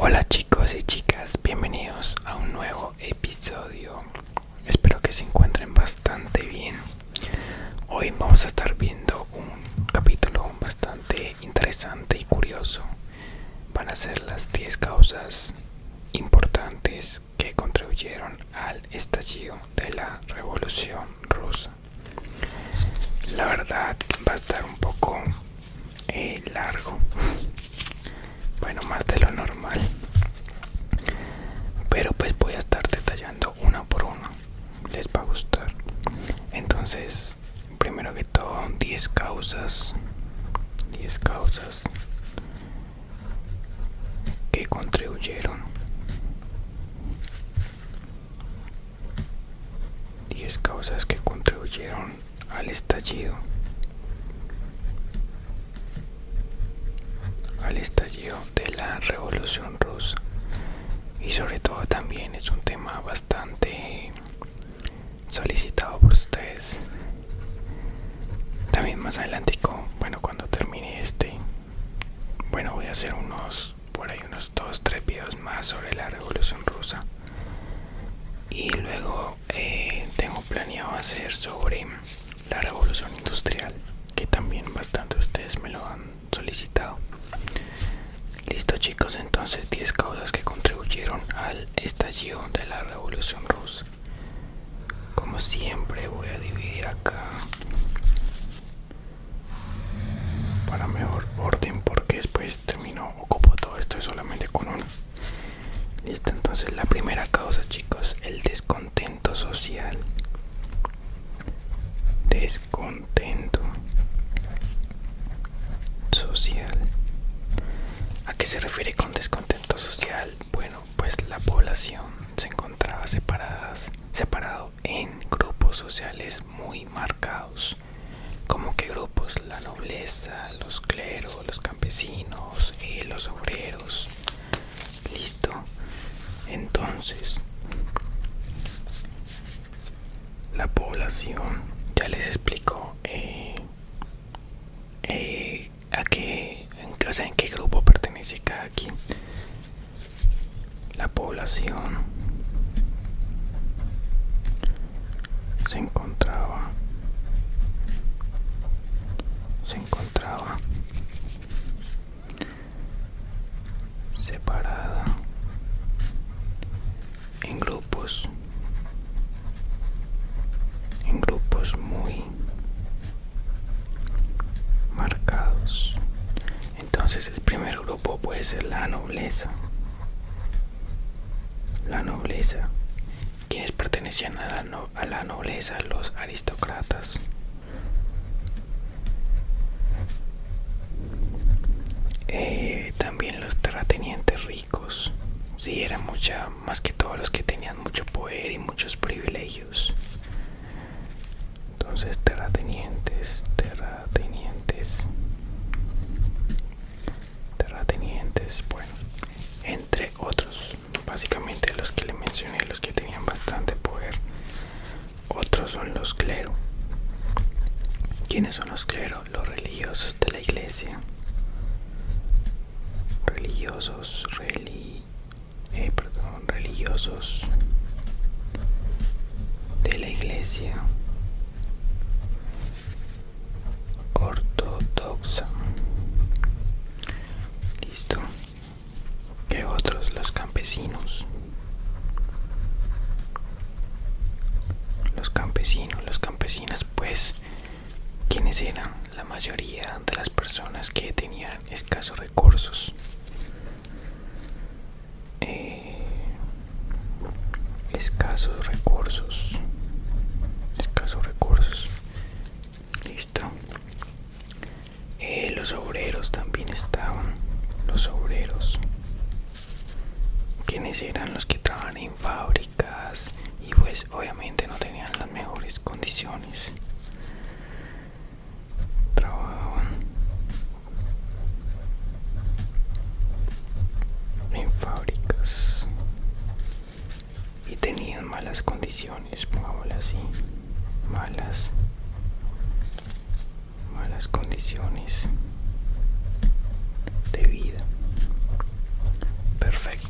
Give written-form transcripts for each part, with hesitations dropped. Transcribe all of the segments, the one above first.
Hola chicos y chicas, bienvenidos a un nuevo episodio. Espero que se encuentren bastante bien. Hoy vamos a estar viendo un capítulo bastante interesante y curioso. Van a ser las 10 causas importantes que contribuyeron al estallido de la Revolución Rusa. La verdad va a estar un poco largo. Bueno, más de lo normal. Pero pues voy a estar detallando una por una. Les va a gustar. Entonces, primero que todo, 10 causas. 10 causas que contribuyeron. 10 causas que contribuyeron al estallido. Al estallido de la Revolución Rusa. Y sobre todo también es un tema bastante solicitado por ustedes. También más adelante, bueno, cuando termine bueno, voy a hacer unos 2-3 videos más sobre la Revolución Rusa. Y luego tengo planeado hacer sobre la Revolución Industrial, que también bastante ustedes me lo han solicitado. Listo chicos, entonces 10 causas que contribuyeron al estallido de la Revolución Rusa. Como siempre voy a dividir acá para mejor orden, porque después ocupo todo esto solamente con uno. Listo, entonces la primera causa chicos, el descontento social. Descontento social. ¿A qué se refiere con descontento social? Bueno, pues la población se encontraba separado en grupos sociales muy marcados. ¿Como qué grupos? La nobleza, los cleros, los campesinos y los obreros. Listo. Entonces, la población, ya les explico en qué grupo pertenece cada quien. La población se encontraba separada en grupos muy marcados. Entonces el primer grupo puede ser la nobleza. La nobleza. ¿Quienes pertenecían a la nobleza? Los aristócratas. También los terratenientes ricos. Sí, eran más que todos los que tenían mucho poder y muchos privilegios. Entonces terratenientes, bueno, entre otros, básicamente los que le mencioné, los que tenían bastante poder. Otros son los cleros. ¿Quiénes son los cleros? Los religiosos de la iglesia. Religiosos de la iglesia ortodoxa. Listo. ¿Qué otros? Los campesinos. Los campesinos, pues, ¿quiénes eran? La mayoría de las personas que tenían escasos recursos. Escasos recursos. Listo. Los obreros también estaban. Los obreros. ¿Quiénes eran? Los que trabajaban en fábricas y pues obviamente no tenían las mejores condiciones. Trabajaban en fábricas y tenían malas condiciones, pongámoslo así. Malas condiciones de vida. Perfecto.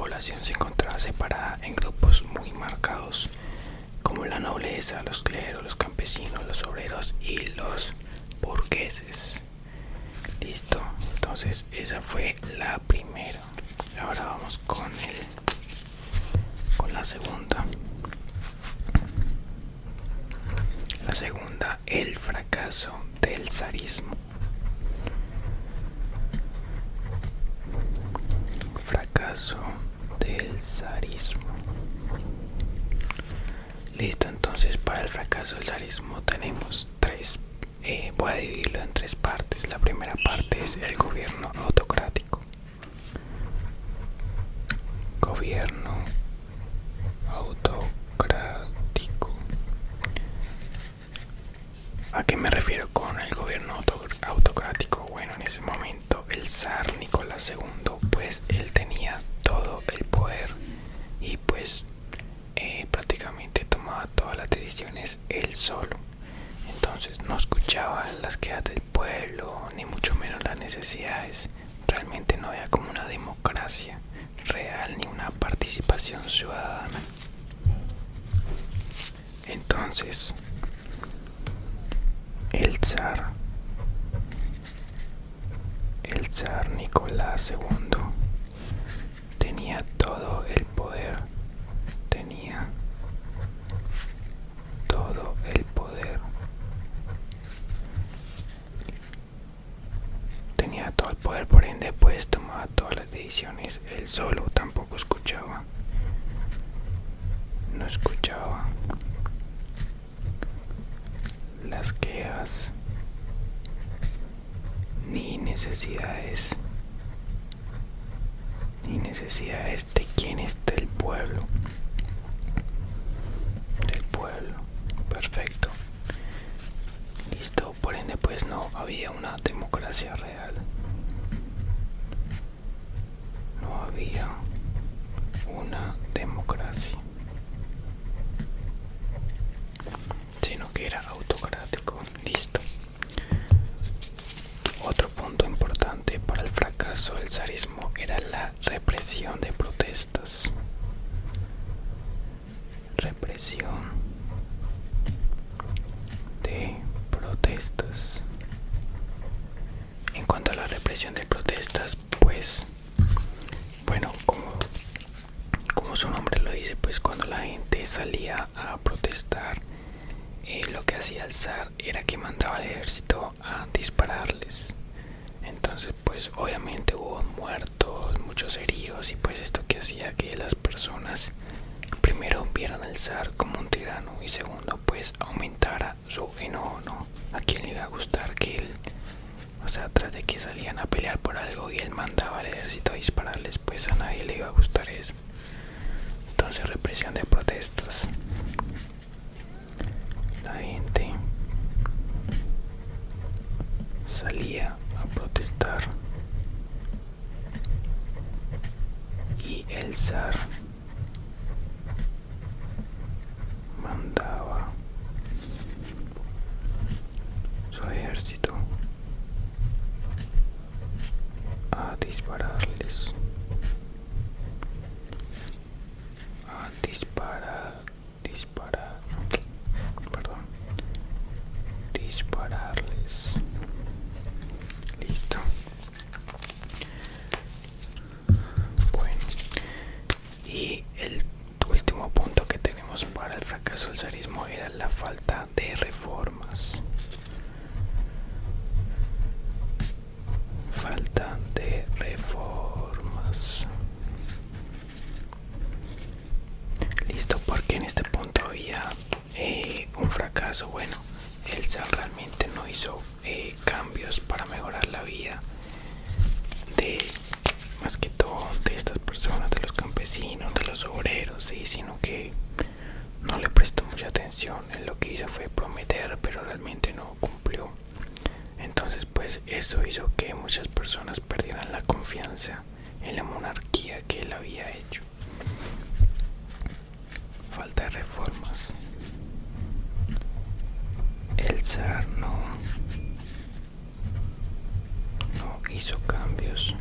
población se encontraba separada en grupos muy marcados, como la nobleza, los cleros, los campesinos, los obreros y los burgueses. Listo, entonces esa fue la primera. Ahora vamos con la segunda. La segunda, el fracaso del zarismo. Fracaso del zarismo. Listo, entonces para el fracaso del zarismo tenemos tres. Voy a dividirlo en tres partes. La primera parte es el gobierno autocrático. Gobierno autocrático. ¿A qué me refiero con el gobierno autocrático? Bueno, en ese momento el zar Nicolás II, pues él tenía todo el poder y pues prácticamente tomaba todas las decisiones él solo. Entonces no escuchaba las quejas del pueblo, ni mucho menos las necesidades. Realmente no había como una democracia real ni una participación ciudadana. Entonces el zar Nicolás II tenía todo el poder, tenía todo el poder por ende pues tomaba todas las decisiones él solo. Tampoco escuchaba, no escuchaba las quejas ni necesidades de quién es, del pueblo. Perfecto. Listo, por ende pues no había una democracia real, no había una democracia, sino que era autocrático. Listo. Otro punto importante para el fracaso del zarismo era la represión de protestas. Represión de protestas. En cuanto a la represión de protestas, pues bueno, como su nombre lo dice, pues cuando la gente salía a protestar, lo que hacía el zar era que mandaba al ejército a dispararles. Entonces pues obviamente hubo muertos, muchos heridos, y pues esto que hacía que las personas primero vieran al zar como un tirano y segundo pues aumentara su enojo, ¿no? ¿A quién le iba a gustar que él, o sea, tras de que salían a pelear por algo y él mandaba al ejército a dispararles? Pues a nadie le iba a gustar eso. Entonces represión de protestas. La gente salía a protestar y el zar mandaba su ejército a dispararles, dispararles. Listo. Bueno, y el último punto que tenemos para el fracaso del zarismo era la falta de reformas. Falta de reformas. Listo, porque en este punto había un fracaso. Bueno, el zar realmente no hizo cambios para mejorar la vida de, más que todo, de estas personas, de los campesinos, de los obreros, ¿sí? Sino que no le prestó mucha atención. Él lo que hizo fue prometer, pero realmente no cumplió. Entonces pues eso hizo que muchas personas perdieran la confianza en la monarquía que él había hecho. Falta de reformas. El zar no hizo cambios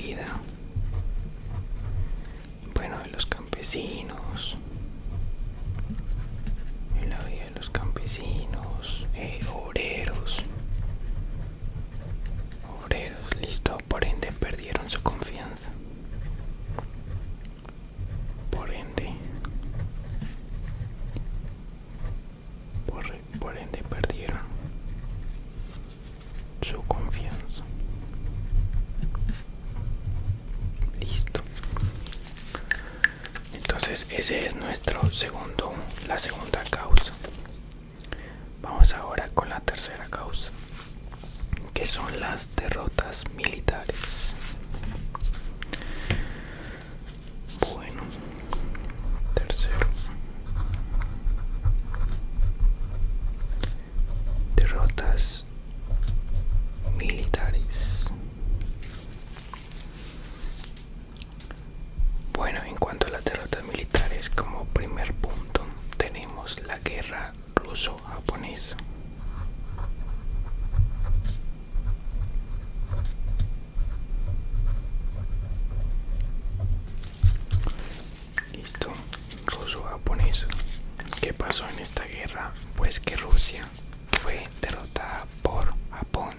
vida, bueno, de los campesinos, en la vida de los campesinos, obreros, listo, por ende perdieron su confianza, por ende perdieron su confianza. Listo. Entonces ese es la segunda causa. Vamos ahora con la tercera causa, que son las derrotas militares. Bueno, tercero, derrotas militares. Bueno, en cuanto a las derrotas militares, como primer punto tenemos la guerra ruso-japonesa. Listo, ruso-japonesa. ¿Qué pasó en esta guerra? Pues que Rusia fue derrotada por Japón,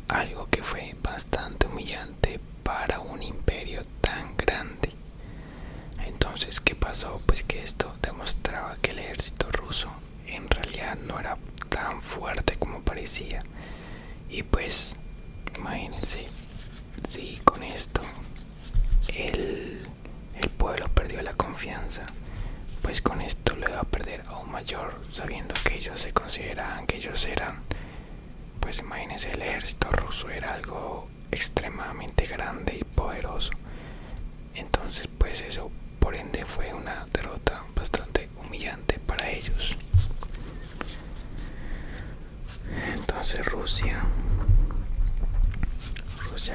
algo que fue bastante humillante para un imperio tan grande. Entonces, ¿qué pasó? Pues que esto demostraba que el ejército ruso en realidad no era tan fuerte como parecía. Y pues, imagínense, si con esto el pueblo perdió la confianza, pues con esto lo iba a perder aún mayor, sabiendo que ellos se consideraban que ellos eran, pues imagínense, el ejército ruso era algo extremadamente grande y poderoso. Entonces pues eso por ende fue una derrota bastante humillante para ellos. Entonces Rusia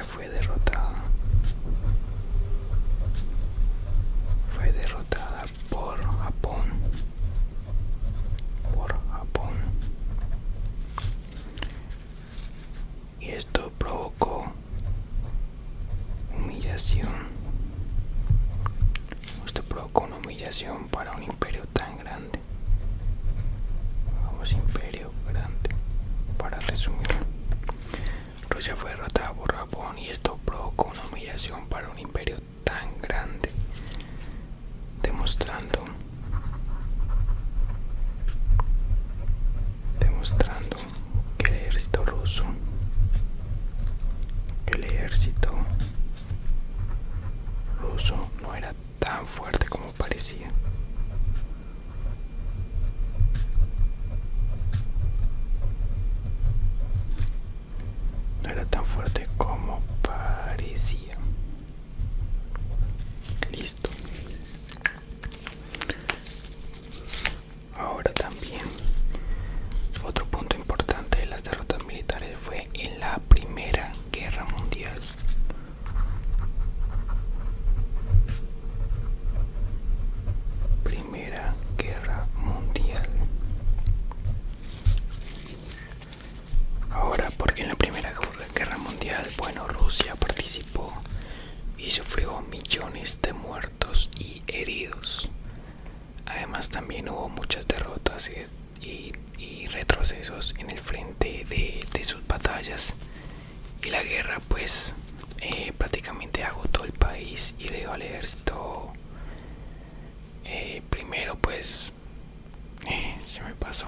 fue derrotada por Japón, y esto provocó una humillación para un imperio tan grande. Vamos, imperio grande, para resumir. Rusia fue derrotada por Japón y esto provocó una humillación para un imperio tan grande, demostrando que el ejército ruso no era tan fuerte como parecía. No era tan fuerte como parecía. Listo. Ahora también, otro punto importante de las derrotas militares fue en la Primera Guerra Mundial. Primera Guerra Mundial. Ahora, porque en la Primera Guerra Mundial, bueno, Rusia participó y sufrió millones de muertos y heridos. Además también hubo muchas derrotas y retrocesos en el frente de sus batallas, y la guerra pues prácticamente agotó el país y dejó al ejército primero pues se me pasó,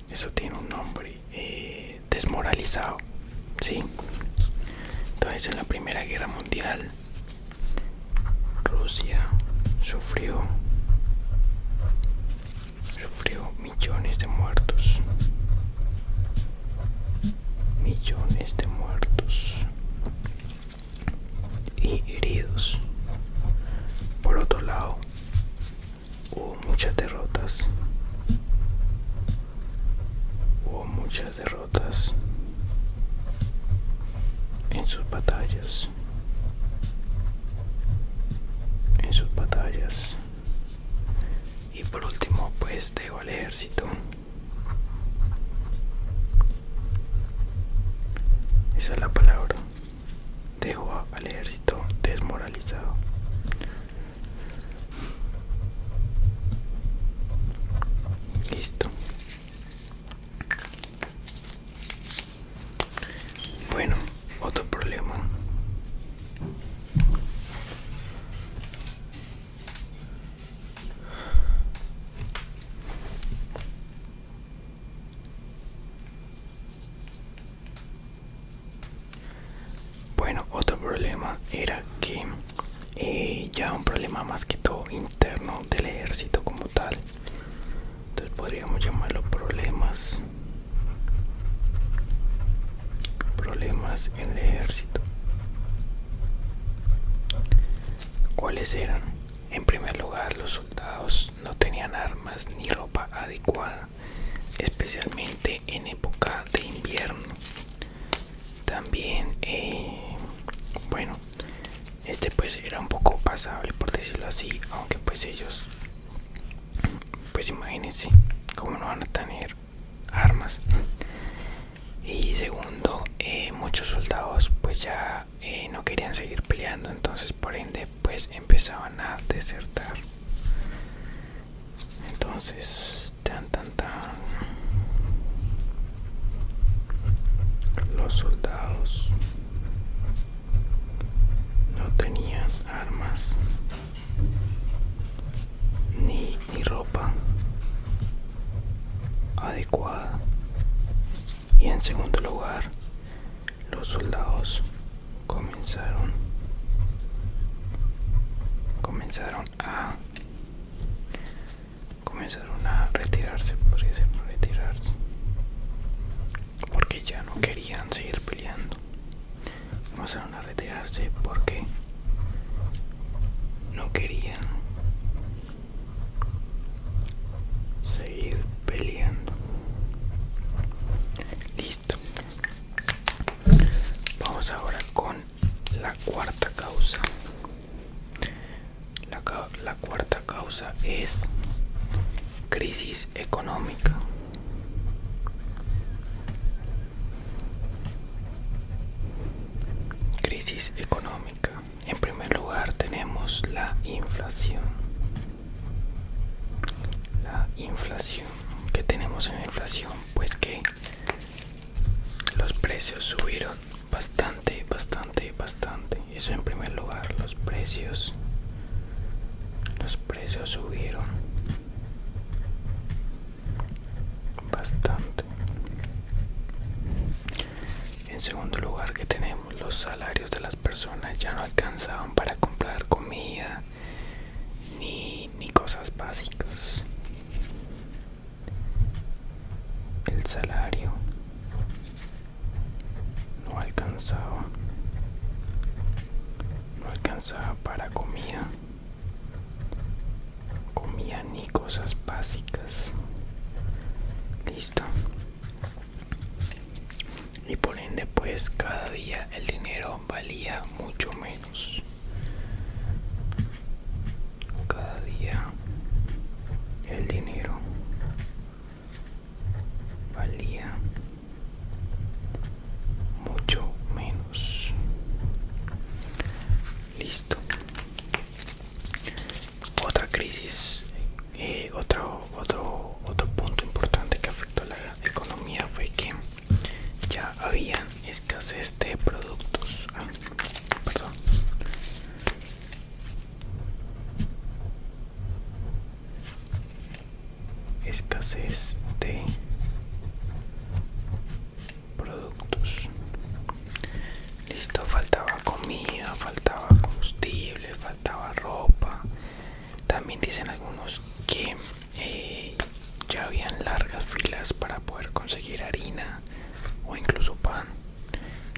eso tiene un nombre, desmoralizado, ¿sí? Entonces en la Primera Guerra Mundial Rusia sufrió millones de muertos y heridos. Por otro lado, hubo muchas derrotas en sus batallas. Y por último pues dejó al ejército. Esa es la palabra, desmoralizado. Listo. Bueno, otro problema. Bueno, otro problema era que ya un problema más que todo interno del ejército como tal. Entonces podríamos llamarlo problemas en el ejército. ¿Cuáles eran? En primer lugar, los soldados no tenían armas ni ropa adecuada, especialmente en época de invierno. También, bueno, pues era un poco pasable, por decirlo así, aunque pues ellos, pues imagínense cómo no van a tener armas. Y segundo, muchos soldados pues ya no querían seguir peleando, entonces por ende pues empezaban a desertar. Entonces los soldados no tenían armas ni ropa adecuada. Y en segundo lugar, los soldados comenzaron a retirarse, porque ya no querían seguir peleando. Comenzaron a retirarse porque no querían seguir peleando. Listo. Vamos ahora con la cuarta causa. La cuarta causa es crisis económica. Crisis económica. En primer lugar tenemos la inflación. La inflación. ¿Qué tenemos en la inflación? Pues que los precios subieron bastante. Eso en primer lugar, los precios subieron bastante. En segundo lugar, que tenemos los salarios de las personas ya no alcanzaban para comprar comida ni cosas básicas. El salario no alcanzaba para comida ni cosas básicas. Listo. Y por ende pues cada día el dinero valía mucho menos. Cada día el dinero valía mucho menos. Listo. Otra crisis, otro punto importante que afectó a la economía fue que ya habían escasez de productos. Escasez de productos. Listo, faltaba comida, faltaba combustible, faltaba ropa. También dicen algunos que ya habían largas filas para poder conseguir harina o incluso pan,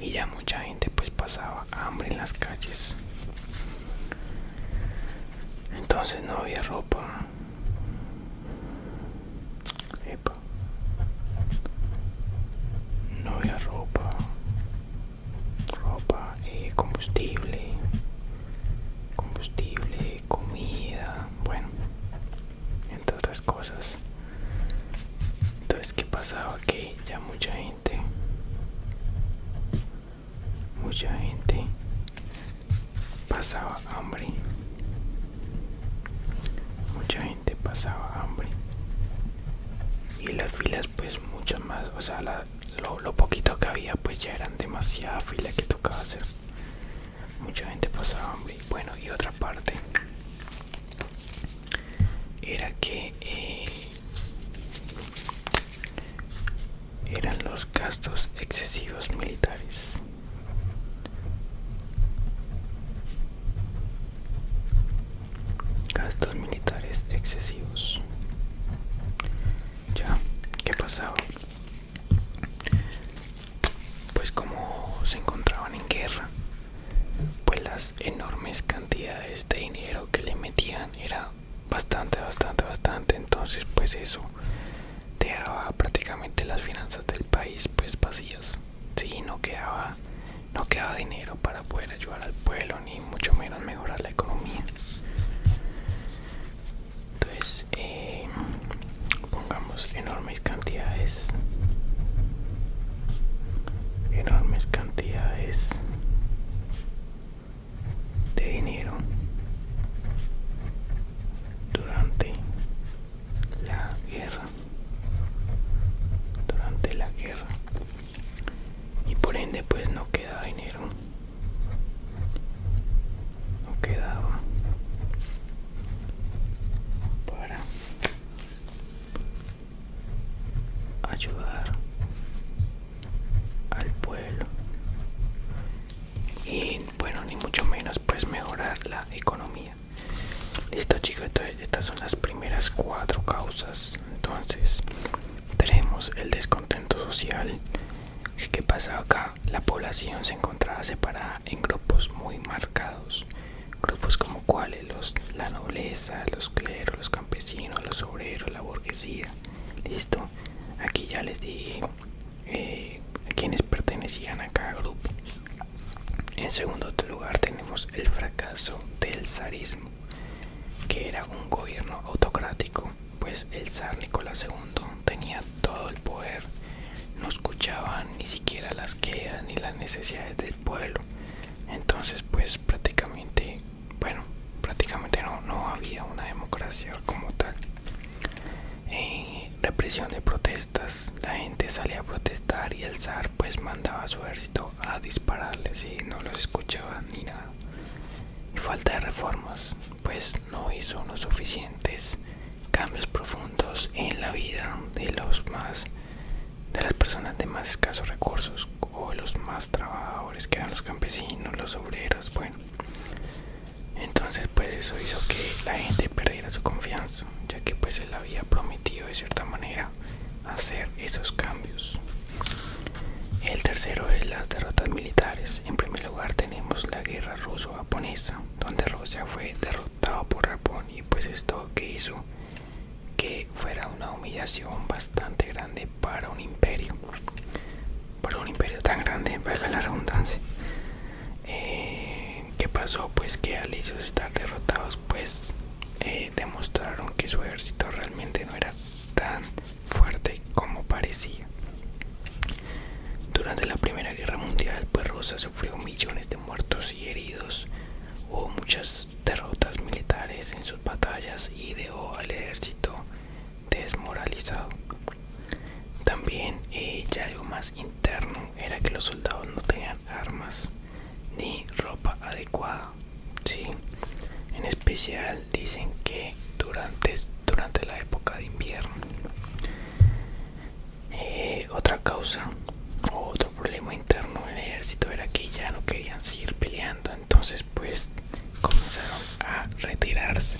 y ya mucha gente pues pasaba hambre en las calles. Entonces no había ropa. No había ropa, combustible, comida, bueno, entre otras cosas. Entonces, ¿qué pasaba? Que ya mucha gente pasaba hambre. Mucha gente pasaba hambre. Y las filas pues muchas más, o sea, lo poquito que había pues ya eran demasiada fila que tocaba hacer. Mucha gente pasaba hambre. Bueno, y otra parte era que eran los gastos excesivos militares. Gastos militares excesivos. Ya, ¿qué pasaba? Pues como se encontraban en guerra, pues las enormes cantidades de dinero que le metían era bastante. Entonces pues eso dejaba prácticamente las finanzas del país pues vacías. Sí, no quedaba dinero para poder ayudar al pueblo, ni mucho menos mejorar la economía. Entonces pongamos enormes cantidades de dinero durante la guerra y por ende pues no quedaba dinero, no quedaba para ayudar al pueblo y bueno, ni mucho menos pues mejorar la economía. Listo, chicos, entonces estas son las primeras 4 causas. Entonces tenemos el descontento social. ¿Qué pasa acá? La población se encontraba separada en grupos muy marcados. Grupos como cuáles: la nobleza, los cleros, los campesinos, los obreros, la burguesía. Listo, aquí ya les dije a quienes pertenecían a cada grupo. En segundo lugar tenemos el fracaso del zarismo, que era un gobierno autocrático, pues el zar Nicolás II tenía todo el poder, no escuchaban ni siquiera las quejas ni las necesidades del pueblo. Entonces pues prácticamente no había una democracia como tal. Represión de protestas, la gente salía a protestar y el zar pues mandaba a su ejército a dispararles y no los escuchaba ni nada. Y falta de reformas, pues no hizo unos suficientes cambios profundos en la vida de las personas de más escasos recursos o los más trabajadores, que eran los campesinos, los obreros. Bueno, entonces pues eso hizo que la gente perdiera su confianza, ya que pues él había prometido de cierta manera hacer esos cambios. El tercero es las derrotas militares. En primer lugar tenemos la guerra ruso-japonesa, donde Rusia fue derrotado por Japón, y pues esto que hizo que fuera una humillación bastante grande para un imperio tan grande, valga la redundancia. ¿Qué pasó? Pues que al ellos estar derrotados pues demostraron que su ejército realmente no era tan fuerte como parecía. Durante la Primera Guerra Mundial pues Rusia sufrió millones de muertos y heridos. Hubo muchas derrotas militares en sus batallas y dejó al ejército desmoralizado. También ya algo más interno era que los soldados no tenían armas ni ropa adecuada. Sí, en especial dicen que durante la época de invierno. Otra causa o otro problema interno del ejército era que ya no querían seguir peleando, entonces pues comenzaron a retirarse.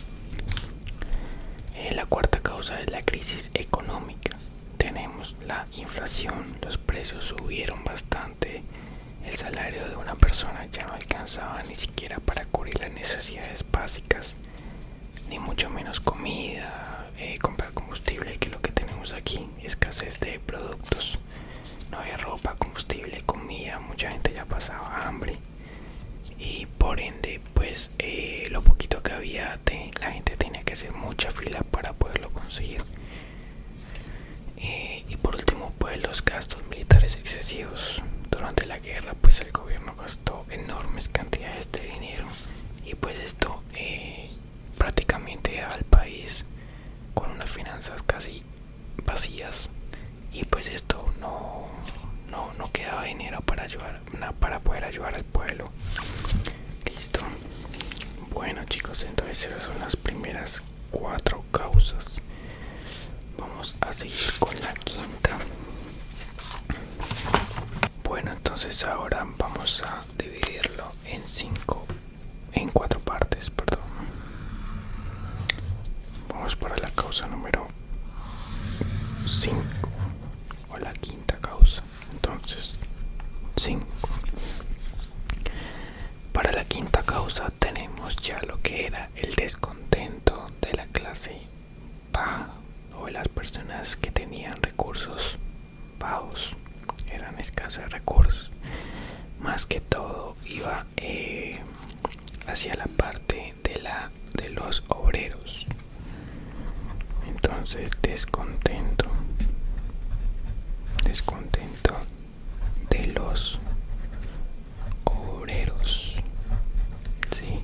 La cuarta causa es la crisis económica. Tenemos la inflación, los precios subieron bastante, el salario de una persona ya no alcanzaba ni siquiera para cubrir las necesidades básicas, ni mucho menos comida, comprar combustible, que es lo que tenemos aquí, escasez de productos, no había ropa, combustible, comida, mucha gente ya pasaba hambre y por ende pues lo poquito que había la gente tenía que hacer mucha fila para poderlo conseguir. Y por último pues los gastos militares excesivos. Durante la guerra pues el gobierno gastó enormes cantidades de dinero no quedaba dinero para ayudar, para poder ayudar al pueblo. Listo. Bueno chicos, entonces esas son las primeras 4 causas. Vamos a seguir con la quinta. Bueno, entonces ahora vamos a dividirlo en 4 partes, perdón. Vamos para la causa número 5 o la quinta causa. Entonces 5. Para la quinta causa tenemos ya lo que era el descontento de la clase baja o de las personas que tenían recursos bajos, eran escasos de recursos. Más que todo iba hacia la parte de los obreros. Entonces descontento de los obreros, sí,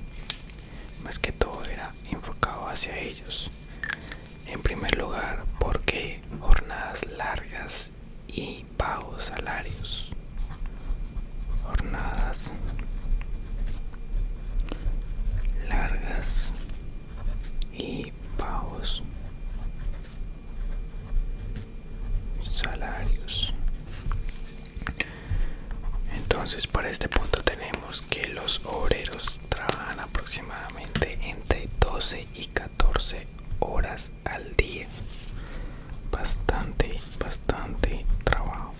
más que todo era enfocado hacia ellos. En primer lugar, porque jornadas largas y bajos salarios. Jornadas largas y bajos salarios. Entonces, para este punto tenemos que los obreros trabajan aproximadamente entre 12 y 14 horas al día. Bastante trabajo.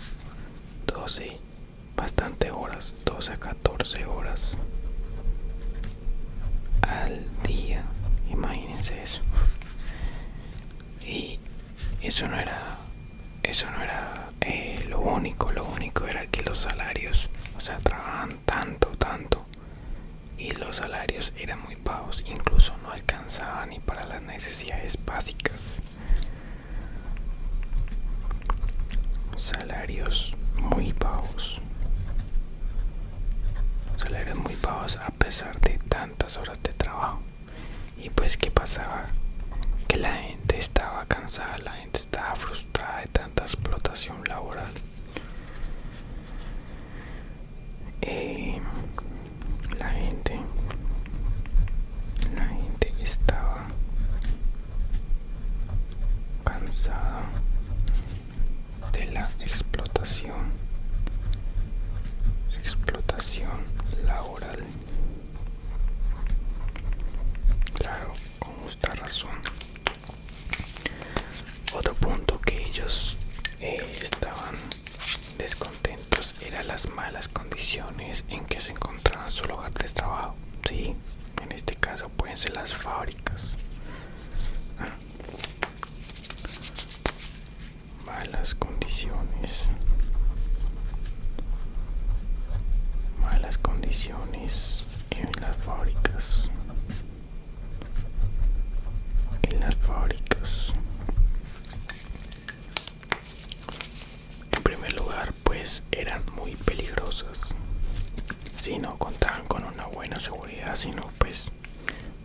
12 a 14 horas al día. Imagínense eso. Y eso no era lo único. Lo único era que los salarios, o sea, trabajaban tanto y los salarios eran muy bajos, incluso no alcanzaban ni para las necesidades básicas. Salarios muy bajos a pesar de tantas horas de trabajo. Y pues, ¿qué pasaba? Que la gente estaba cansada, la gente estaba frustrada de tanta explotación laboral. La gente estaba cansada de la explotación laboral. Claro, con justa razón. Otro punto que ellos estaban descontentos eran las malas condiciones en que se encontraba su lugar de trabajo. Sí, en este caso pueden ser las fábricas. Malas condiciones en las fábricas. En primer lugar, pues eran muy peligrosas. Si no contaban con una buena seguridad, sino pues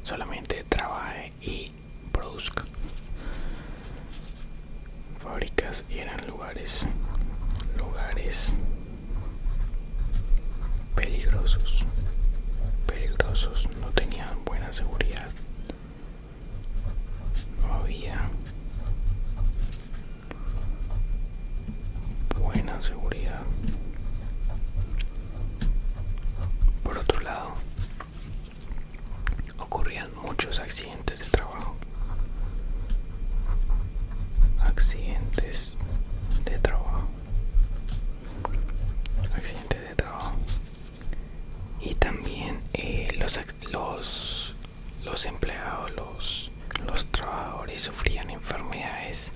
solamente trabaje y produzca. Fábricas eran lugares peligrosos, no tenían buena seguridad, no había buena seguridad. Por otro lado, ocurrían muchos accidentes de trabajo. Y también los empleados, los trabajadores sufrían enfermedades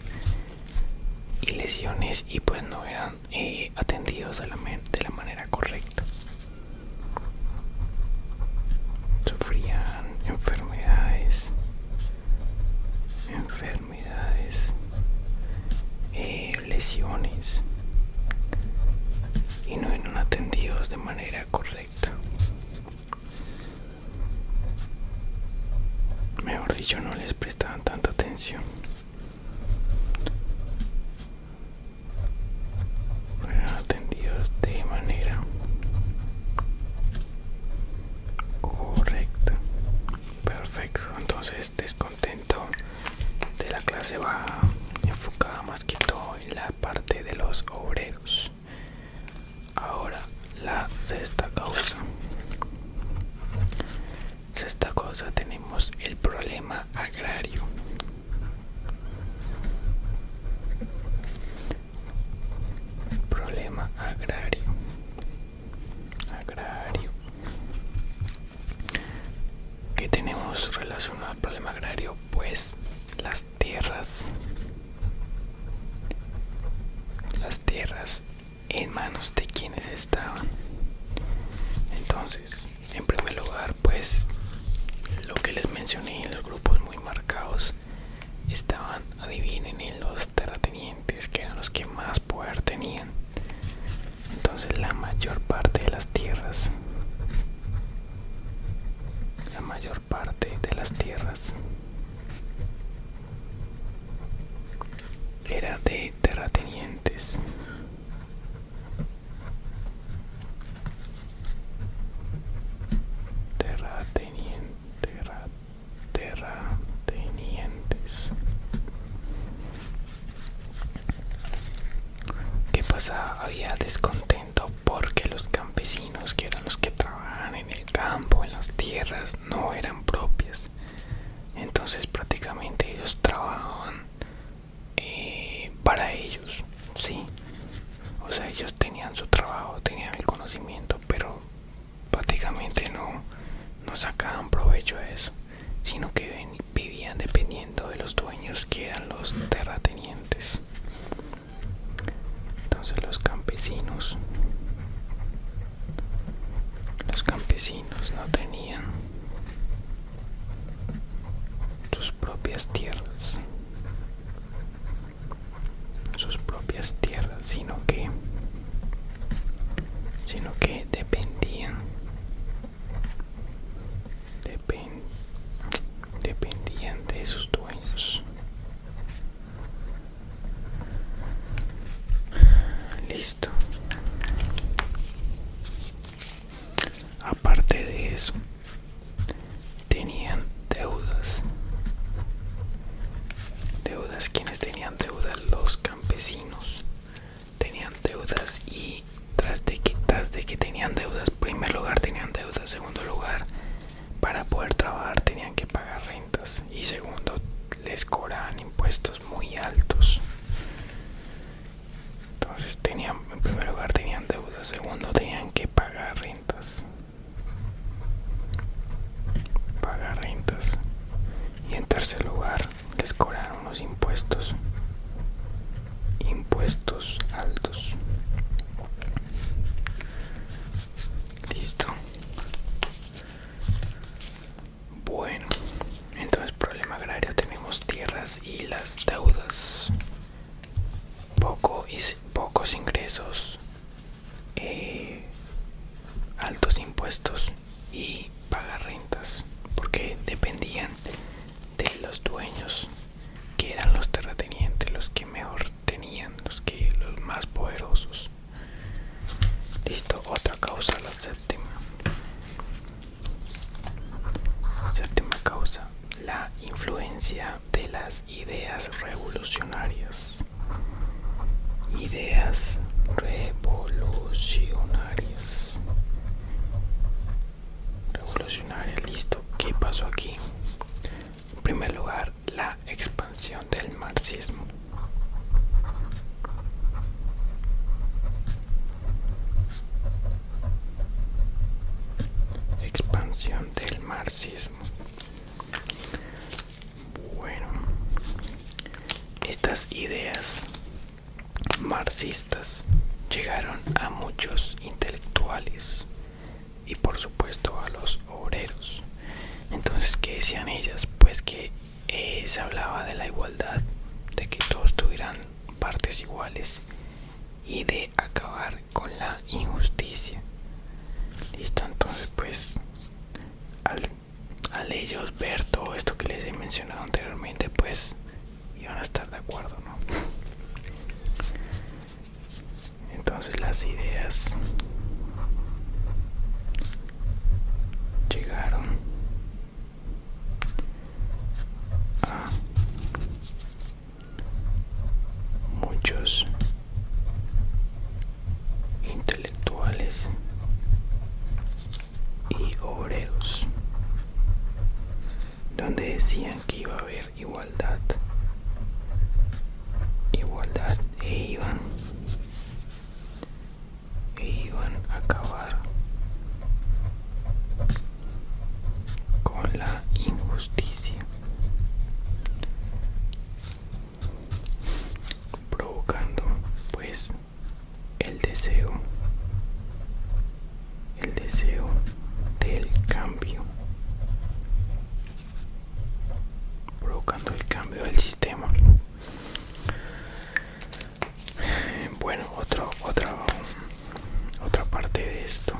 y lesiones y pues no eran atendidos de la manera correcta. Sufrían enfermedades, lesiones y no eran atendidos de manera correcta. Mejor dicho, no les prestaban tanta atención. No eran atendidos sexta causa. Sexta causa tenemos el problema agrario. Problema agrario. ¿Qué tenemos relacionado al problema agrario? Pues las tierras. Las tierras en manos de quienes estaban. Entonces, en primer lugar, pues lo que les mencioné en los grupos muy marcados estaban, adivinen, en los terratenientes, que eran los que más poder tenían. Entonces la mayor parte de las tierras era de terratenientes. Terratenientes. ¿Qué pasa? Había descontento porque los campesinos, que eran los que trabajaban en el campo, en las tierras, no eran propias. Entonces prácticamente ellos trabajaban para ellos, sí. O sea, ellos tenían su trabajo, tenían el conocimiento, pero prácticamente no sacaban provecho a eso, sino que vivían dependiendo de los dueños, que eran los terratenientes. Entonces los campesinos no tenían sus propias tierras, sino que dependían de sus dueños. Listo. Aparte de eso, tenían deudas. Quienes tenían deudas, los campesinos tenían deudas, y tras de que tenían deudas, en primer lugar tenían deudas, segundo lugar, para poder trabajar tenían que pagar rentas, y segundo, les cobraban impuestos muy altos. Entonces en primer lugar tenían deudas, segundo tenían que pagar rentas, y en tercer lugar les cobraron unos impuestos altos. Listo. Bueno, entonces problema agrario, tenemos tierras y las deudas, pocos ingresos, altos impuestos y pagar rentas, porque dependían de los dueños, que eran los terratenientes, los que mejor tenían, los más poderosos. Listo, otra causa, la séptima causa, la influencia de las ideas revolucionarias. Listo. ¿Qué pasó aquí? En primer lugar, la expansión del marxismo. Bueno, estas ideas marxistas llegaron a muchos intelectuales y por supuesto a los obreros. Entonces, ¿qué decían ellas? Pues que se hablaba de la igualdad, de que todos tuvieran partes iguales y de acabar con la injusticia. Listo, entonces pues al ellos ver todo esto que les he mencionado anteriormente, pues iban a estar de acuerdo, ¿no? Entonces las ideas llegaron a muchos intelectuales el deseo del cambio, provocando el cambio del sistema. Bueno, otra parte de esto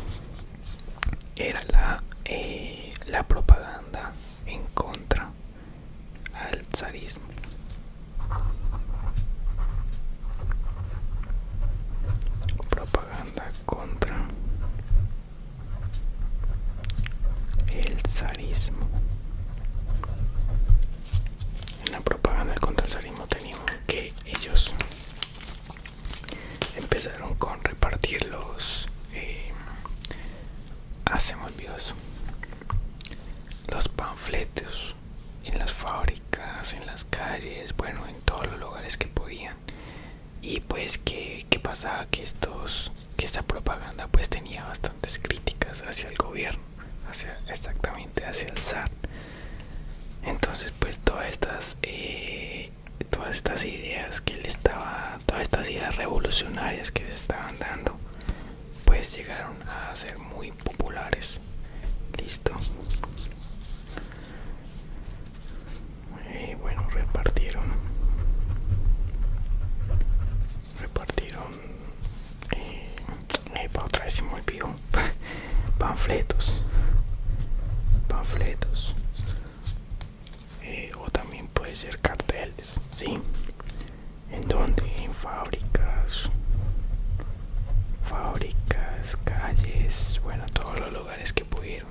era la propaganda en contra al zarismo. Propaganda contra el zarismo. En la propaganda contra el zarismo teníamos que ellos empezaron con repartir se me olvidó eso, los panfletos en las fábricas, en las calles, bueno, en todos los lugares que podían. Y pues ¿qué pasaba? Que esta propaganda pues tenía bastantes críticas hacia el gobierno, exactamente hacia el zar. Entonces pues todas estas ideas todas estas ideas revolucionarias que se estaban dando, pues llegaron a ser muy populares. Listo. Bueno, repartieron otra vez se me olvidó. panfletos o también puede ser carteles, ¿sí? En donde en fábricas, calles, bueno, todos los lugares que pudieron,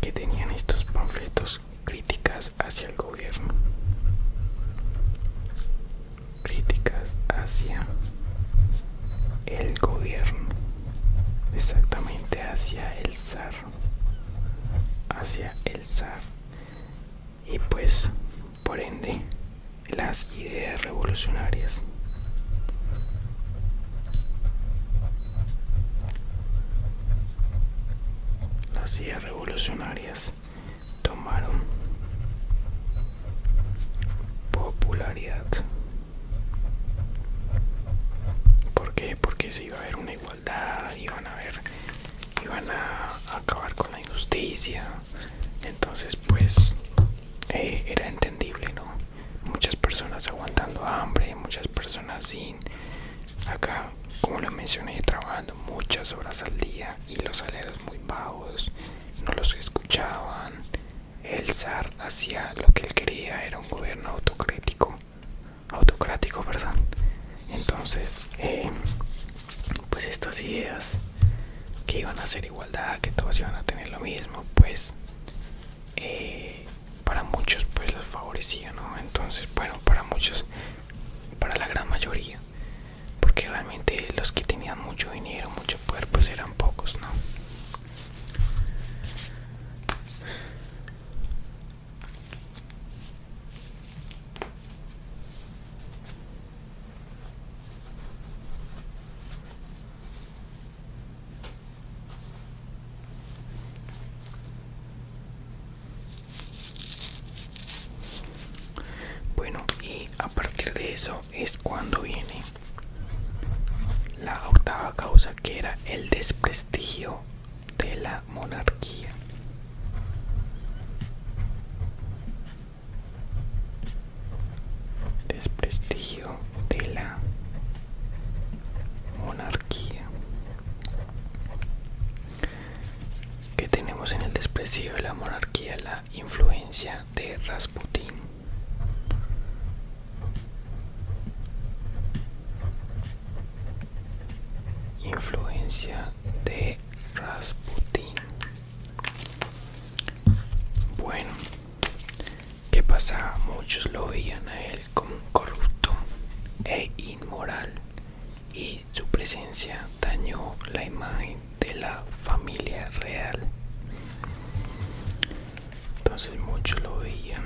que tenían estos panfletos, críticas hacia el gobierno, críticas hacia el gobierno, exactamente hacia el zar, y pues por ende las ideas revolucionarias tomaron popularidad. ¿Por qué? Porque se iba a ver una igualdad, iban a acabar con la injusticia. Entonces pues era entendible, ¿no? Muchas personas aguantando hambre, muchas personas acá, como lo mencioné, trabajando muchas horas al día y los salarios muy bajos, no los escuchaban. El zar hacía lo que él quería, era un gobierno autocrático, ¿verdad? Entonces pues estas ideas que iban a hacer igualdad, que todos iban a tener lo mismo, pues para muchos pues los favorecía, ¿no? Entonces, bueno, para muchos, para la gran mayoría, porque realmente los que tenían mucho dinero, mucho poder, pues eran pocos, ¿no? Bueno, y a partir de eso es cuando viene la octava causa, que era el desprestigio de la monarquía. Desprestigio de la monarquía. ¿Qué tenemos en el desprestigio de la monarquía? La influencia de Rasputín. De Rasputín. Bueno, ¿qué pasaba? Muchos lo veían a él como un corrupto e inmoral, y su presencia dañó la imagen de la familia real. Entonces muchos lo veían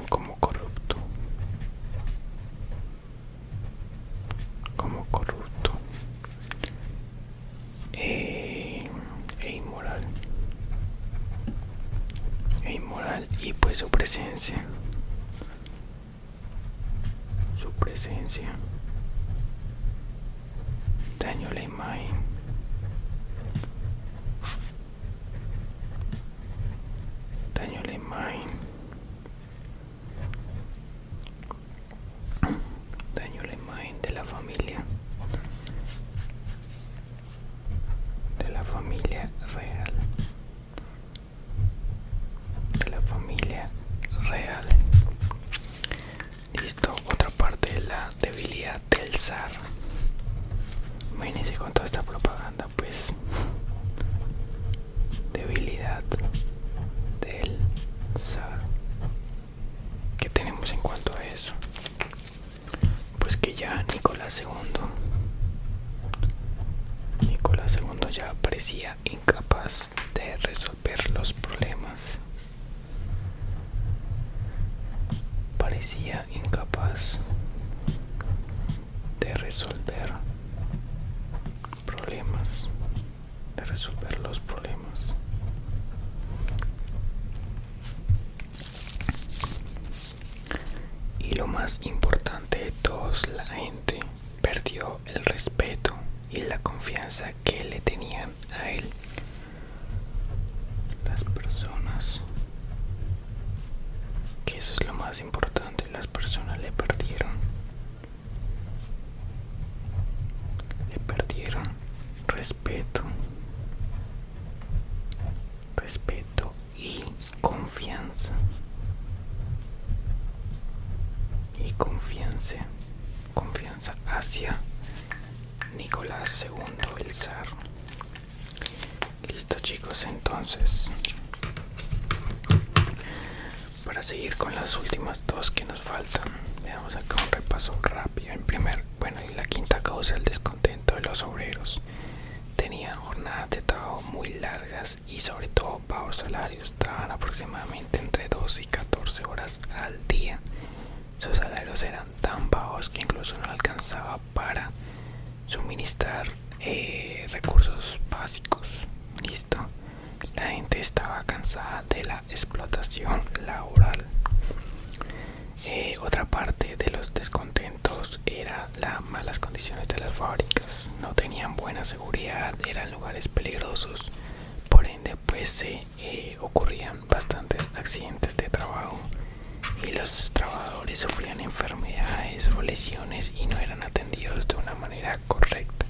como corrupto, e inmoral, y pues su presencia dañó la imagen, dañó la imagen, dañó la imagen de la familia real, de la familia real. Listo, otra parte de la debilidad del zar. Imagínense con toda esta propaganda, pues. Debilidad del zar. ¿Qué tenemos en cuanto a eso? Pues que ya Nicolás II ya parecía incapaz de resolver los problemas. Parecía incapaz de resolver problemas, de resolver los problemas. Y lo más importante de todos, la gente perdió el respeto y la confianza que le tenían a él. Las personas, que eso es lo más importante, las personas le perdieron respeto y confianza. Confianza hacia Nicolás II, el zar. Listo, chicos, entonces para seguir con las últimas dos que nos faltan, veamos acá un repaso rápido. En la quinta causa, el descontento de los obreros. Tenían jornadas de trabajo muy largas y sobre todo bajos salarios. Trabajaban aproximadamente entre 12 y 14 horas al día. Sus salarios eran tan bajos que incluso no alcanzaba para suministrar recursos básicos. Listo. La gente estaba cansada de la explotación laboral. Otra parte de los descontentos era las malas condiciones de las fábricas. No tenían buena seguridad, eran lugares peligrosos. Por ende, pues ocurrían bastantes accidentes de trabajo y los trabajadores sufrían enfermedades o lesiones y no eran atendidos de una manera correcta.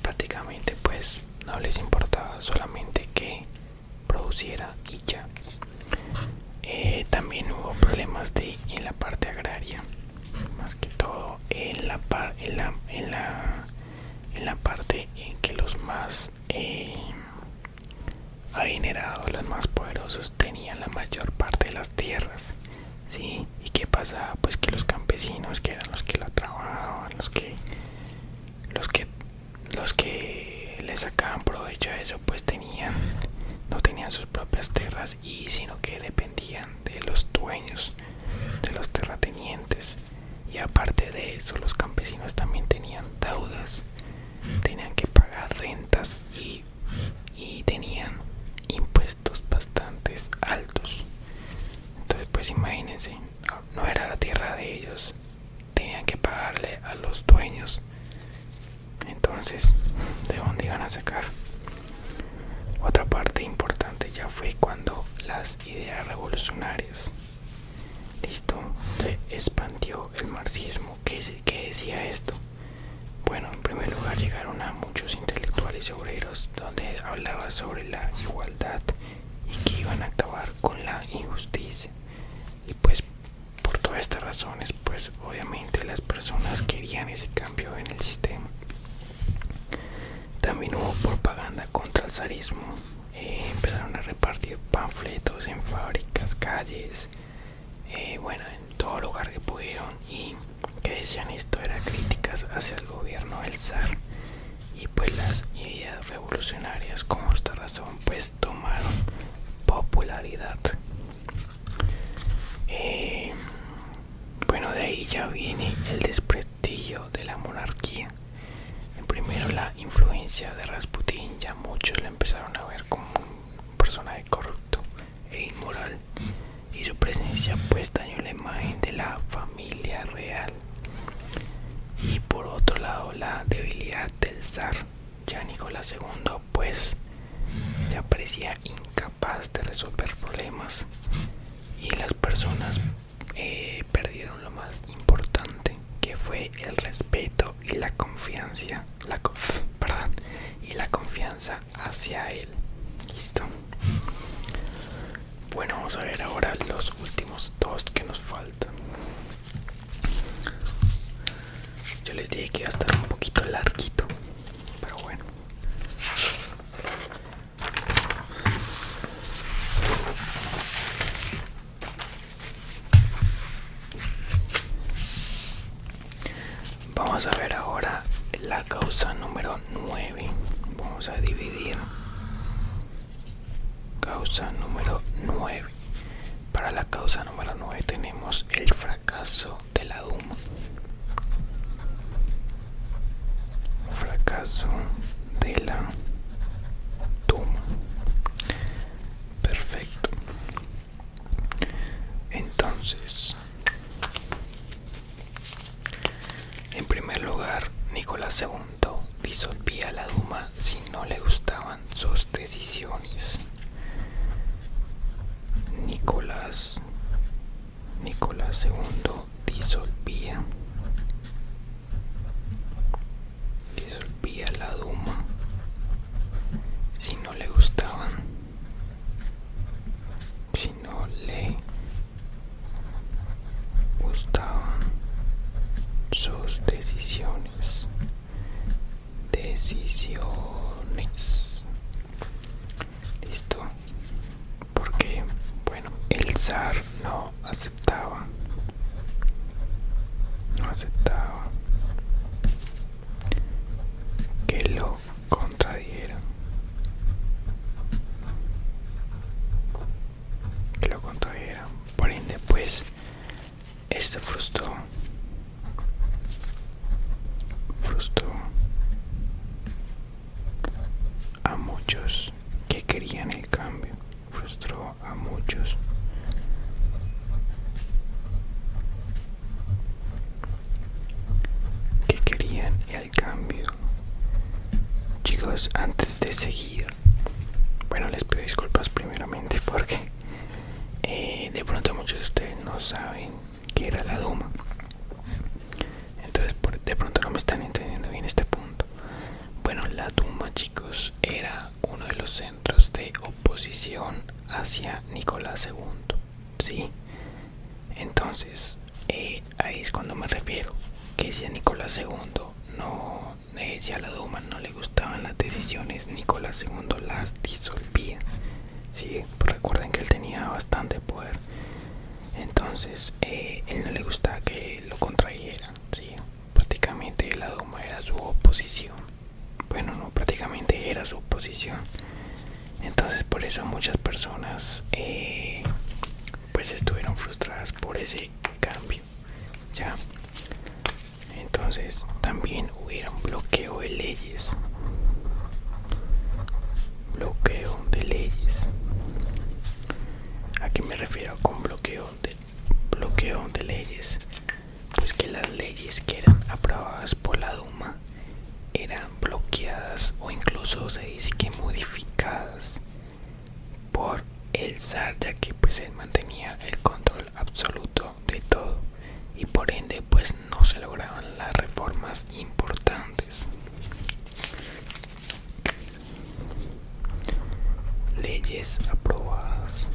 Prácticamente pues no les importaba, solamente que produciera y ya. También hubo problemas en la parte agraria, más que todo en la parte en que los más adinerados, los más poderosos tenían la mayor parte de las tierras. ¿Sí? ¿Y qué pasaba? Pues que los campesinos, que eran los que la trabajaban, los que le sacaban provecho a eso, pues no tenían sus propias tierras, sino que dependían de los dueños, de los terratenientes. Y aparte de eso, los campesinos también tenían deudas, tenían que pagar rentas y tenían impuestos bastante altos. Entonces pues imagínense, no era la tierra de ellos, tenían que pagarle a los dueños. Entonces, ¿de dónde iban a sacar? Otra parte importante ya fue cuando las ideas revolucionarias, listo, se expandió el marxismo. ¿Qué decía esto? Bueno, en primer lugar llegaron a muchos intelectuales y obreros donde hablaba sobre la igualdad y que iban a acabar con la injusticia. Y pues por todas estas razones, pues obviamente las personas querían ese cambio en el sistema. También hubo propaganda contra el zarismo. Empezaron a repartir panfletos en fábricas, calles, en todo lugar que pudieron, y que decían esto era críticas hacia el gobierno del zar. Y pues las ideas revolucionarias, con esta razón, pues tomaron popularidad. De ahí ya viene el desprestigio de la monarquía. Primero, la influencia de Rasputín. Ya muchos lo empezaron a ver como un personaje corrupto e inmoral, y su presencia pues dañó la imagen de la familia real. Y por otro lado, la debilidad del zar, ya Nicolás II, pues ya parecía incapaz de resolver problemas y las personas perdieron lo más importante, que fue el respeto y la confianza, y la confianza hacia él. Listo. Bueno, vamos a ver ahora los últimos dos que nos faltan. Yo les dije que iba a estar un poquito larguito, pero bueno. Vamos a ver ahora la causa número 9. Vamos a dividir. Causa número 9. Para la causa número 9 tenemos el fracaso de la Duma. Fracaso de la Duma. Perfecto. Entonces, en primer lugar, Nicolás II disolvía la Duma si no le gustaban sus decisiones. Nicolás II disolvía la Duma si no le gustaban sus decisiones. Listo. Porque, bueno, el zar no aceptaba que lo contradieran. Por ende, pues, esto frustró a muchos que querían el cambio. Frustró a muchos que querían el cambio. Chicos, antes de seguir, bueno, les pido disculpas primeramente porque de pronto muchos de ustedes no saben qué era la Duma. Entonces de pronto no me están entendiendo bien este punto. Bueno, la Duma, chicos, era uno de los centros de oposición hacia Nicolás II, ¿sí? Entonces, ahí es cuando me refiero que si a Nicolás II si a la Duma no le gustaban las decisiones, Nicolás II las disolvía, ¿sí? Pues recuerden que él tenía bastante poder. Entonces, él no le gustaba que lo contrajeran, ¿sí? Prácticamente la Duma era su oposición. Bueno, no, prácticamente era su oposición. Entonces, por eso muchas personas pues estuvieron frustradas por ese cambio, ¿ya? Entonces, también hubieron bloqueo de leyes. ¿A qué me refiero con bloqueo de leyes? Pues que las leyes que eran aprobadas por la Duma eran bloqueadas o incluso se dice que modificadas por el zar, ya que pues él mantenía el control absoluto de todo y por ende pues no se lograban las reformas importantes. Leyes aprobadas.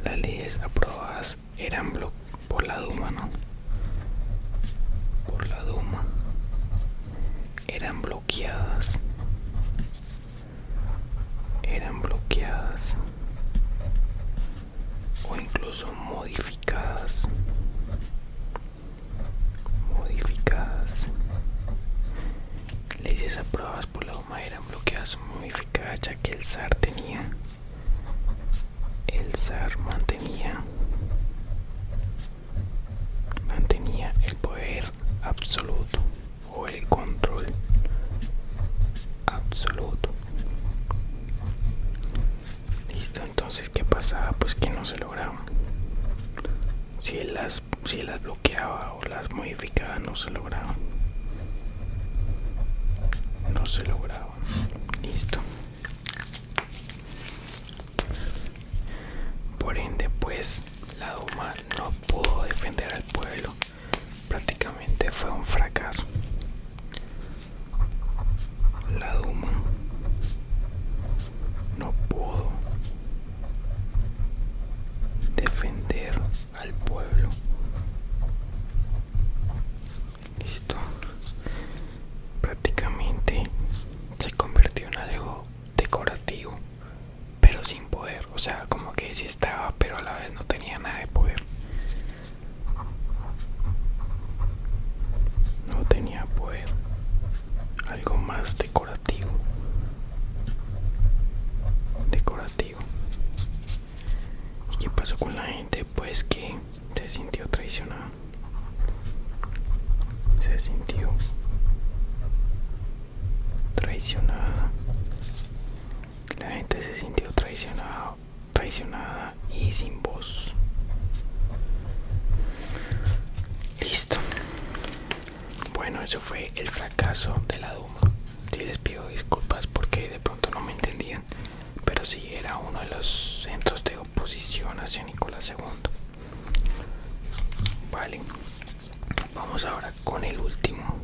Las leyes aprobadas eran por la Duma, ¿no? Por la Duma. Eran bloqueadas. O incluso modificadas. Leyes aprobadas por la Duma eran bloqueadas o modificadas, ya que el zar mantenía el poder absoluto o el control absoluto. Listo, entonces ¿qué pasaba? Pues que no se lograban. Si él las bloqueaba o las modificaba, no se lograban. se lograba. Listo. Por ende, pues la Duma no pudo defender al pueblo. Prácticamente fue un fracaso. La Duma no pudo defender al pueblo. Listo. Prácticamente se convirtió en algo decorativo, pero sin poder. O sea, como que sí estaba, pero a la vez no tenía nada de poder. No tenía poder. Algo más decorativo. ¿Y qué pasó con la gente? Pues que se sintió traicionada. Se sintió traicionada. La gente se sintió traicionada y sin voz. Listo. Bueno, eso fue el fracaso de la Duma. Sí, les pido disculpas porque de pronto no me entendían, pero sí era uno de los centros de oposición hacia Nicolás II. Vale, vamos ahora con el último,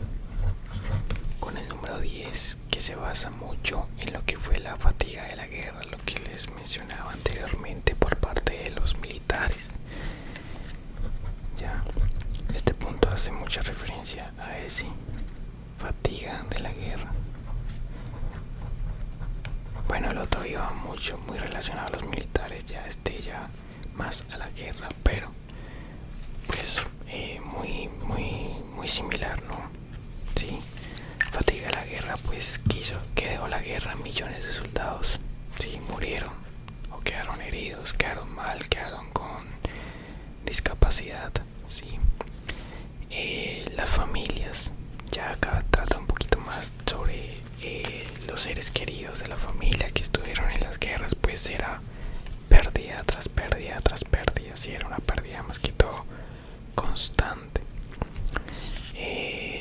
con el número 10, que se basa mucho en lo que fue la fatiga de la guerra, lo que les mencionaba anteriormente por parte de los militares. Ya, este punto hace mucha referencia a ese fatiga de la guerra. Bueno, el otro iba muy relacionado a los militares, ya más a la guerra, pero pues muy similar, ¿no? Sí, fatiga de la guerra, pues que dejó la guerra a millones de soldados, sí, murieron o quedaron heridos, quedaron mal, quedaron con discapacidad, sí. Las familias, ya acá trata un poquito más sobre los seres queridos de la familia que estuvieron en las guerras, pues era pérdida tras pérdida tras pérdida, sí, era una pérdida más que todo constante.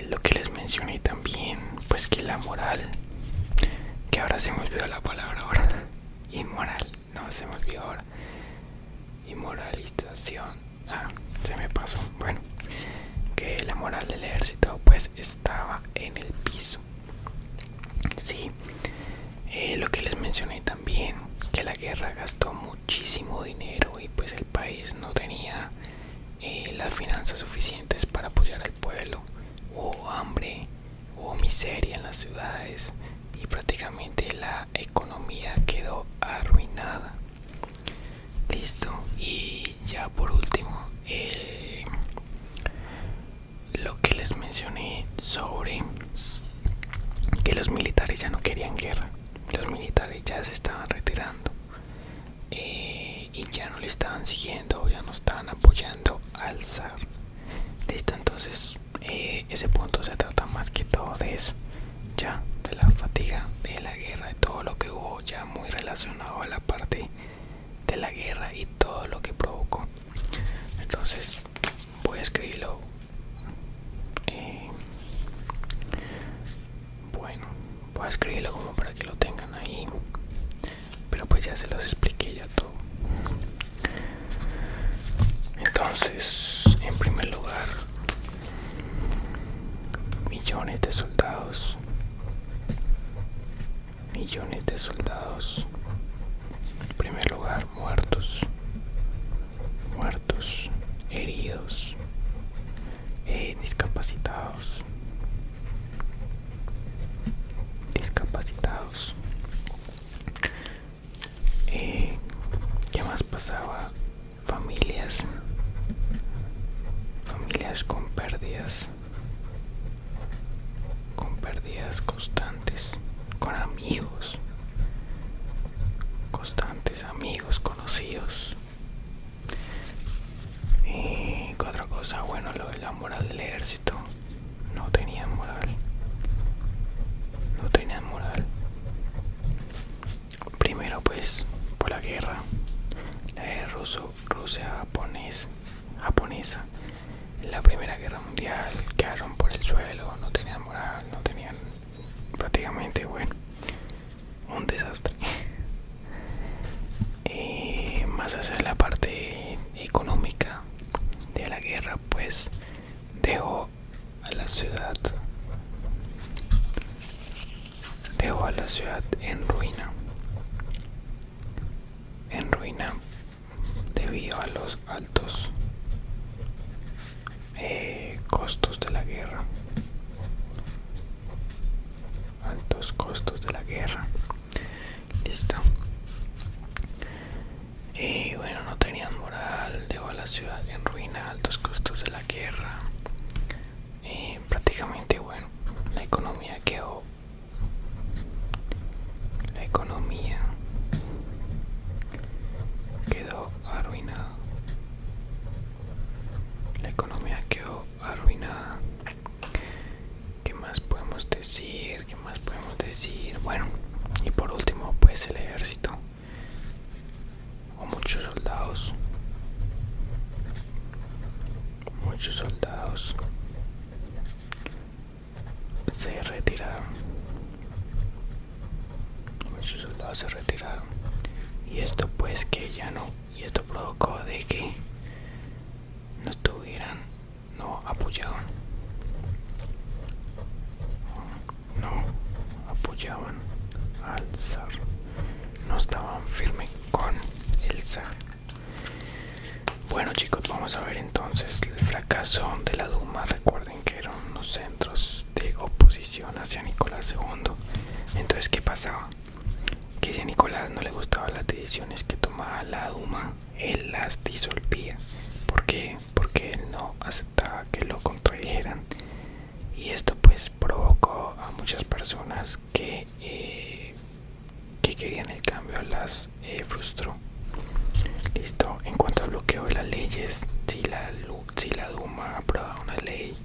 Lo que les mencioné también, pues que la moral, que ahora se me olvidó la palabra ahora, inmoral, no se me olvidó ahora, inmoralización, se me pasó, bueno, que la moral del ejército pues estaba en el piso. Sí, lo que les mencioné también, que la guerra gastó muchísimo dinero y pues el país no tenía las finanzas suficientes para apoyar al pueblo. Hubo hambre, hubo miseria en las ciudades y prácticamente la economía quedó arruinada. Listo, y ya por último, lo que les mencioné sobre que los militares ya no querían guerra, los militares ya se estaban retirando y ya no le estaban siguiendo, ya no estaban apoyando al zar. Listo, entonces ese punto se trata más que todo de eso, ya de la fatiga de la guerra, de todo lo que hubo ya muy relacionado a la parte de la guerra y todo lo que provocó. Entonces voy a escribirlo. Bueno, voy a escribirlo como para que lo tengan ahí, pero pues ya se los expliqué ya todo. Entonces, en primer lugar, millones de soldados, en primer lugar muertos, heridos, discapacitados. ¿Qué más pasaba? Familias con pérdidas constantes, con amigos constantes, amigos conocidos. ¿Qué otra cosa? Bueno, lo de la moral del ejército, no tenían moral. Primero pues por la guerra Rusia-japonesa. En la Primera Guerra Mundial quedaron por el suelo, no tenían moral, no tenían prácticamente, bueno, un desastre. Más hacia la parte económica de la guerra, pues dejó a la ciudad en ruina debido a los altos costos de la guerra. Altos costos de la guerra. Listo. Bueno, no tenían moral, dejó a la ciudad en ruina, altos costos de la guerra. Prácticamente, bueno, la economía quedó. La economía quedó arruinada. La economía quedó arruinada. ¿Qué más podemos decir? ¿Qué más podemos decir? Bueno, y por último, pues el ejército o muchos soldados se retiraron. Muchos soldados se retiraron. Y esto pues que ya no. Y esto provocó de que no apoyaban. No apoyaban al zar. No estaban firmes con el zar. Bueno chicos, vamos a ver entonces el fracaso de la Duma. Recuerden que eran unos centros de oposición hacia Nicolás II. Entonces, ¿qué pasaba? Que si a Nicolás no le gustaban las decisiones que tomaba la Duma, él las disolvía. ¿Por qué? Porque él no aceptaba que lo contradijeran. Y esto pues provocó a muchas personas que querían el cambio, las frustró. Listo. En cuanto al bloqueo de las leyes, si la Duma aprobaba una ley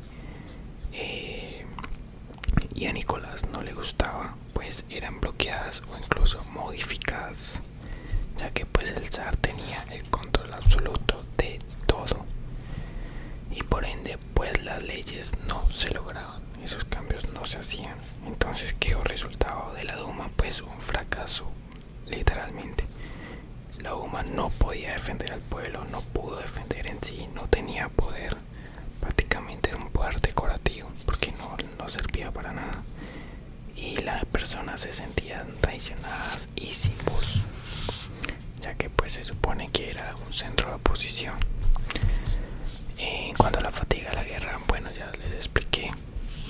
y a Nicolás no le gustaba, pues eran bloqueadas o incluso modificadas, ya que pues el zar tenía el control absoluto de todo y por ende pues las leyes no se lograban, esos cambios no se hacían. Entonces quedó resultado de la Duma pues un fracaso literalmente. La Duma no podía defender al pueblo, no pudo defender en sí, no tenía poder, prácticamente era un poder decorativo porque no servía para nada y las personas se sentían traicionadas y sin voz, ya que pues se supone que era un centro de oposición. En cuanto a la fatiga de la guerra, bueno, ya les expliqué,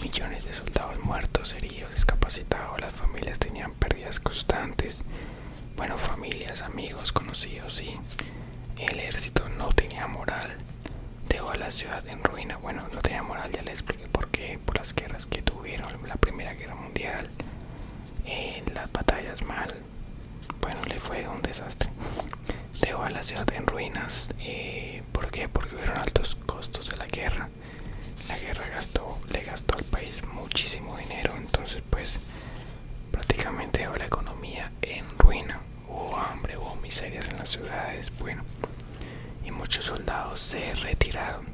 millones de soldados muertos, heridos, discapacitados, las familias tenían pérdidas constantes. Bueno, familias, amigos, conocidos, y el ejército no tenía moral, dejó a la ciudad en ruina. Bueno, no tenía moral, ya les expliqué por qué, por las guerras que tuvieron, la Primera Guerra Mundial, las batallas mal, bueno, le fue un desastre. Dejó a la ciudad en ruinas. ¿Por qué? Porque hubieron altos costos de la guerra. La guerra le gastó al país muchísimo dinero, entonces pues prácticamente dejó la economía en ruina. Hubo hambre, hubo miserias en las ciudades, bueno, y muchos soldados se retiraron.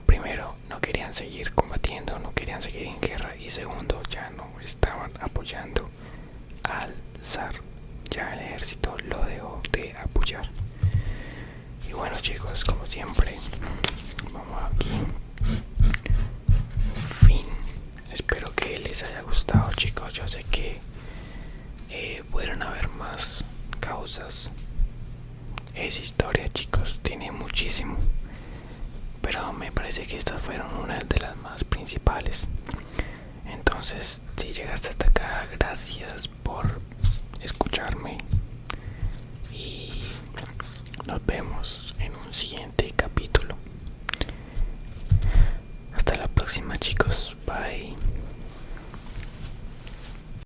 Primero, no querían seguir combatiendo, no querían seguir en guerra, y segundo, ya no estaban apoyando al zar, ya el ejército lo dejó de apoyar. Y bueno chicos, como siempre, vamos aquí, fin. Espero que les haya gustado chicos, yo sé que pudieron haber más causas. Es historia chicos, tiene muchísimo, pero me parece que estas fueron una de las más principales. Entonces, si llegaste hasta acá, gracias por escucharme y nos vemos en un siguiente capítulo. Hasta la próxima chicos, bye.